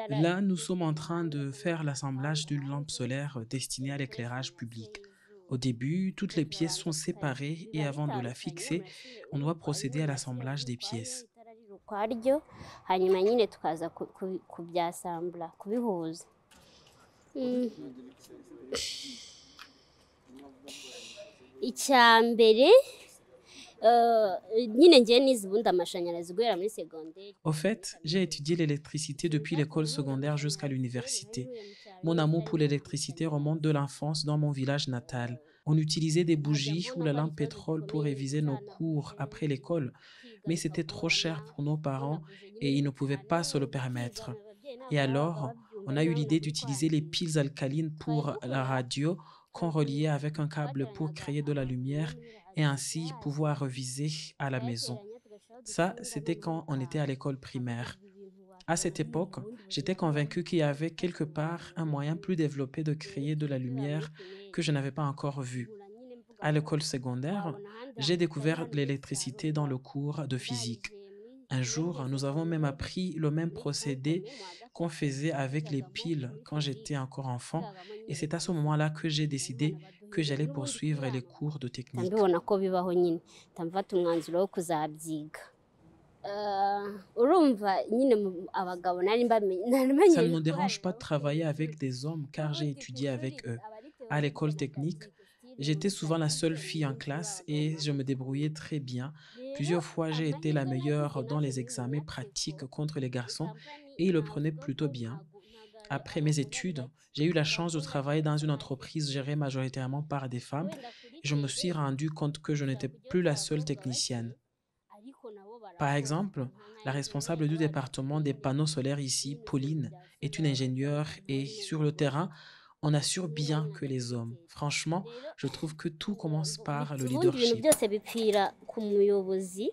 Là, nous sommes en train de faire l'assemblage d'une lampe solaire destinée à l'éclairage public. Au début, toutes les pièces sont séparées et avant de la fixer, on doit procéder à l'assemblage des pièces. hanyuma nyine tukaza kubyasambura kubihuza. Icya mbere nyine ngiye nize ubundi amashanyarazi guhera muri segonderi. Au fait, j'ai étudié l'électricité depuis l'école secondaire jusqu'à l'université. Mon amour pour l'électricité remonte de l'enfance dans mon village natal. On utilisait des bougies ou la lampe pétrole pour réviser nos cours après l'école, mais c'était trop cher pour nos parents et ils ne pouvaient pas se le permettre. Et alors, on a eu l'idée d'utiliser les piles alcalines pour la radio qu'on reliait avec un câble pour créer de la lumière et ainsi pouvoir réviser à la maison. Ça, c'était quand on était à l'école primaire. À cette époque, j'étais convaincu qu'il y avait quelque part un moyen plus développé de créer de la lumière que je n'avais pas encore vu. À l'école secondaire, j'ai découvert l'électricité dans le cours de physique. Un jour, nous avons même appris le même procédé qu'on faisait avec les piles quand j'étais encore enfant, et c'est à ce moment-là que j'ai décidé que j'allais poursuivre les cours de technique. Ndabibona ko bibaho nyine ndamfata umwanzuro wo kuzabyiga. Urumva nyine abagabo nari mbamenye. Ça ne me dérange pas de travailler avec des hommes car j'ai étudié avec eux. À l'école technique, j'étais souvent la seule fille en classe et je me débrouillais très bien. Plusieurs fois, j'ai été la meilleure dans les examens pratiques contre les garçons et ils le prenaient plutôt bien. Après mes études, j'ai eu la chance de travailler dans une entreprise gérée majoritairement par des femmes et je me suis rendu compte que je n'étais plus la seule technicienne. Par exemple, la responsable du département des panneaux solaires ici, Pauline, est une ingénieure et sur le terrain, on assure bien que les hommes. Franchement, je trouve que tout commence par le Ubundi ibintu leadership. byose bipfira ku muyobozi.